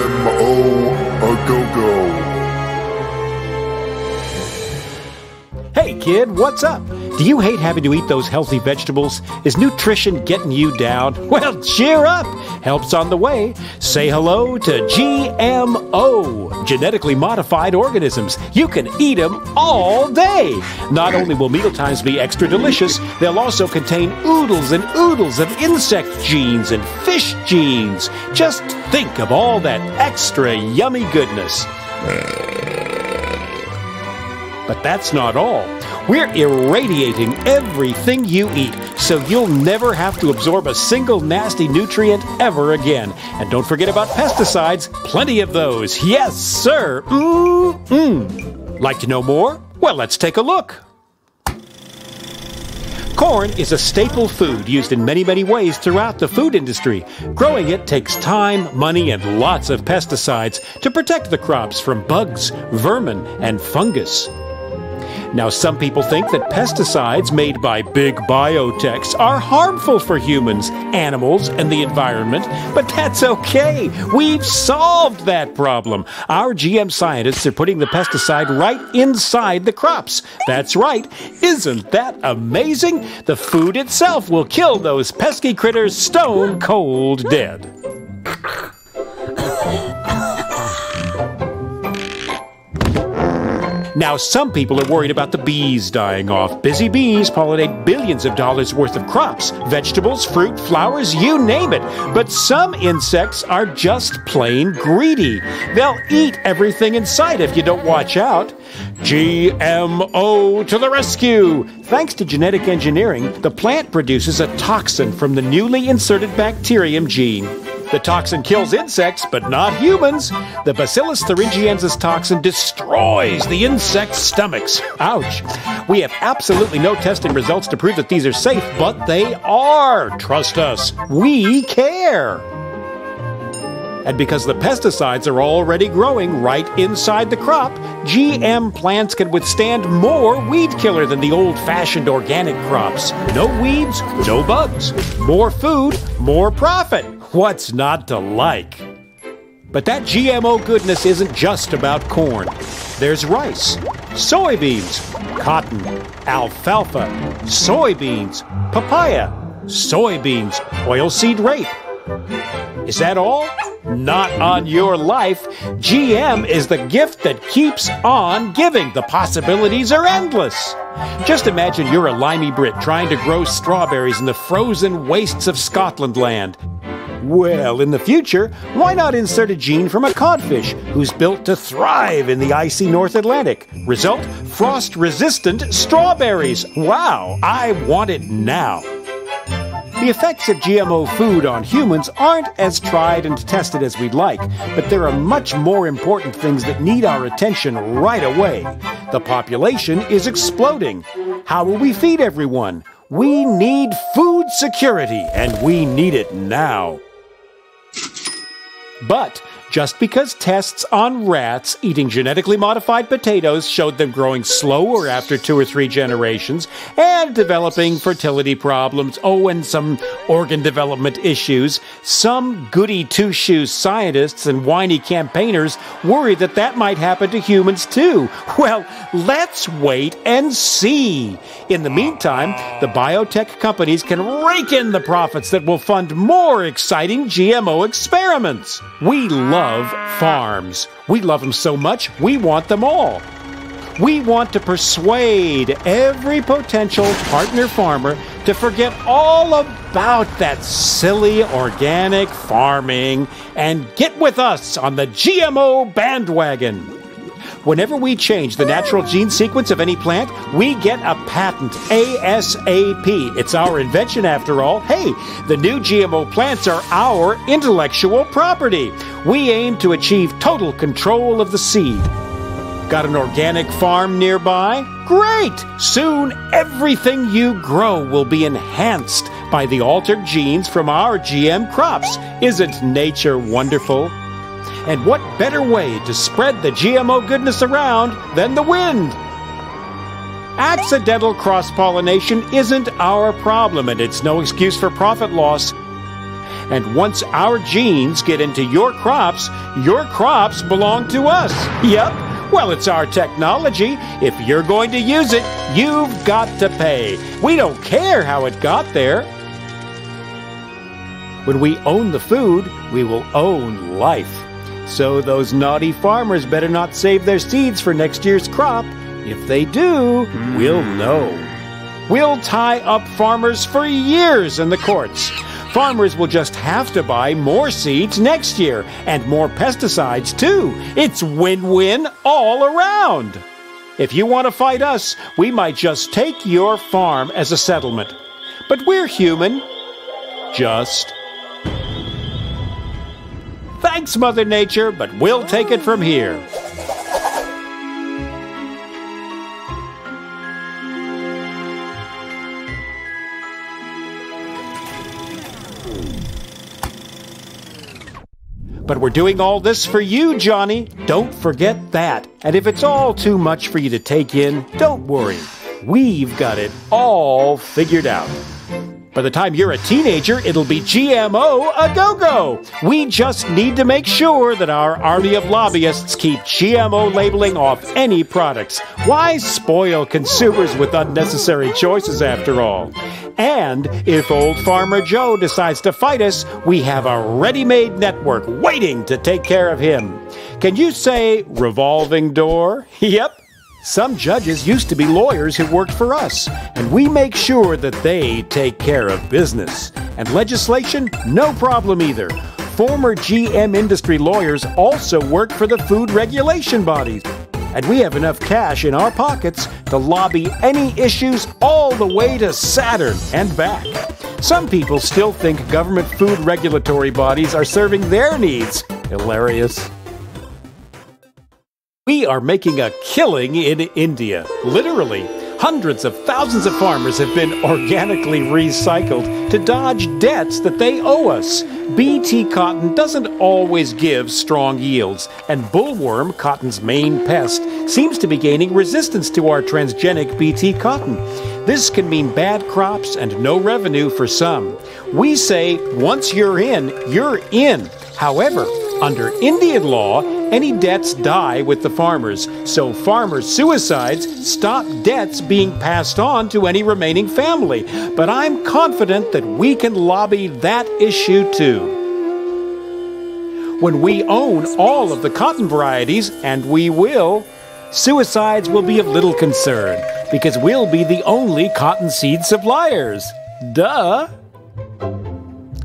GMO A Go Go. Hey kid, what's up? Do you hate having to eat those healthy vegetables? Is nutrition getting you down? Well, cheer up! Help's on the way. Say hello to GMO, genetically modified organisms. You can eat them all day. Not only will mealtimes be extra delicious, they'll also contain oodles and oodles of insect genes and fish genes. Just think of all that extra yummy goodness. But that's not all. We're irradiating everything you eat, so you'll never have to absorb a single nasty nutrient ever again. And don't forget about pesticides. Plenty of those. Yes, sir. Like to know more? Well, let's take a look. Corn is a staple food used in many, many ways throughout the food industry. Growing it takes time, money, and lots of pesticides to protect the crops from bugs, vermin, and fungus. Now, some people think that pesticides made by big biotechs are harmful for humans, animals, and the environment, but that's okay. We've solved that problem. Our GM scientists are putting the pesticide right inside the crops. That's right. Isn't that amazing? The food itself will kill those pesky critters stone cold dead. Now, some people are worried about the bees dying off. Busy bees pollinate billions of dollars worth of crops, vegetables, fruit, flowers, you name it. But some insects are just plain greedy. They'll eat everything in sight if you don't watch out. GMO to the rescue! Thanks to genetic engineering, the plant produces a toxin from the newly inserted bacterium gene. The toxin kills insects, but not humans. The Bacillus thuringiensis toxin destroys the insects' stomachs. Ouch. We have absolutely no testing results to prove that these are safe, but they are. Trust us. We care. And because the pesticides are already growing right inside the crop, GM plants can withstand more weed killer than the old-fashioned organic crops. No weeds, no bugs. More food, more profit. What's not to like? But that GMO goodness isn't just about corn. There's rice, soybeans, cotton, alfalfa, soybeans, papaya, soybeans, oilseed rape. Is that all? Not on your life. GM is the gift that keeps on giving. The possibilities are endless. Just imagine you're a limey Brit trying to grow strawberries in the frozen wastes of Scotland land. Well, in the future, why not insert a gene from a codfish who's built to thrive in the icy North Atlantic? Result, frost-resistant strawberries. Wow, I want it now. The effects of GMO food on humans aren't as tried and tested as we'd like, but there are much more important things that need our attention right away. The population is exploding. How will we feed everyone? We need food security, and we need it now. But just because tests on rats eating genetically modified potatoes showed them growing slower after 2 or 3 generations and developing fertility problems, and some organ development issues, some goody two-shoes scientists and whiny campaigners worry that that might happen to humans too. Well, let's wait and see. In the meantime, the biotech companies can rake in the profits that will fund more exciting GMO experiments. We love farms. We love them so much, we want them all. We want to persuade every potential partner farmer to forget all about that silly organic farming and get with us on the GMO bandwagon. Whenever we change the natural gene sequence of any plant, we get a patent ASAP. It's our invention after all. Hey, the new GMO plants are our intellectual property. We aim to achieve total control of the seed. Got an organic farm nearby? Great! Soon everything you grow will be enhanced by the altered genes from our GM crops. Isn't nature wonderful? And what better way to spread the GMO goodness around than the wind? Accidental cross-pollination isn't our problem, and it's no excuse for profit loss. And once our genes get into your crops belong to us. Yep. Well, it's our technology. If you're going to use it, you've got to pay. We don't care how it got there. When we own the food, we will own life. So those naughty farmers better not save their seeds for next year's crop. If they do, we'll know. We'll tie up farmers for years in the courts. Farmers will just have to buy more seeds next year, and more pesticides too. It's win-win all around. If you want to fight us, we might just take your farm as a settlement. But we're human. Just. Thanks, Mother Nature, but we'll take it from here. But we're doing all this for you, Johnny. Don't forget that. And if it's all too much for you to take in, don't worry. We've got it all figured out. By the time you're a teenager, it'll be GMO A Go Go. We just need to make sure that our army of lobbyists keep GMO labeling off any products. Why spoil consumers with unnecessary choices after all? And if old Farmer Joe decides to fight us, we have a ready-made network waiting to take care of him. Can you say revolving door? Yep. Some judges used to be lawyers who worked for us, and we make sure that they take care of business. And legislation, no problem either. Former GM industry lawyers also work for the food regulation bodies. And we have enough cash in our pockets to lobby any issues all the way to Saturn and back. Some people still think government food regulatory bodies are serving their needs. Hilarious. We are making a killing in India. Literally, hundreds of thousands of farmers have been organically recycled to dodge debts that they owe us. BT cotton doesn't always give strong yields, and bollworm, cotton's main pest, seems to be gaining resistance to our transgenic BT cotton. This can mean bad crops and no revenue for some. We say, once you're in, you're in. However, under Indian law, any debts die with the farmers, so farmer suicides stop debts being passed on to any remaining family. But I'm confident that we can lobby that issue too. When we own all of the cotton varieties, and we will, suicides will be of little concern, because we'll be the only cottonseed suppliers. Duh!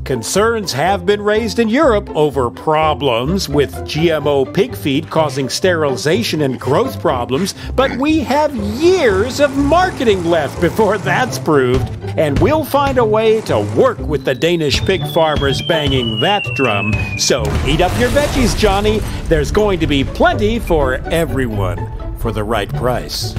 Concerns have been raised in Europe over problems with GMO pig feed causing sterilization and growth problems, but we have years of marketing left before that's proved, and we'll find a way to work with the Danish pig farmers banging that drum. So eat up your veggies, Johnny. There's going to be plenty for everyone for the right price.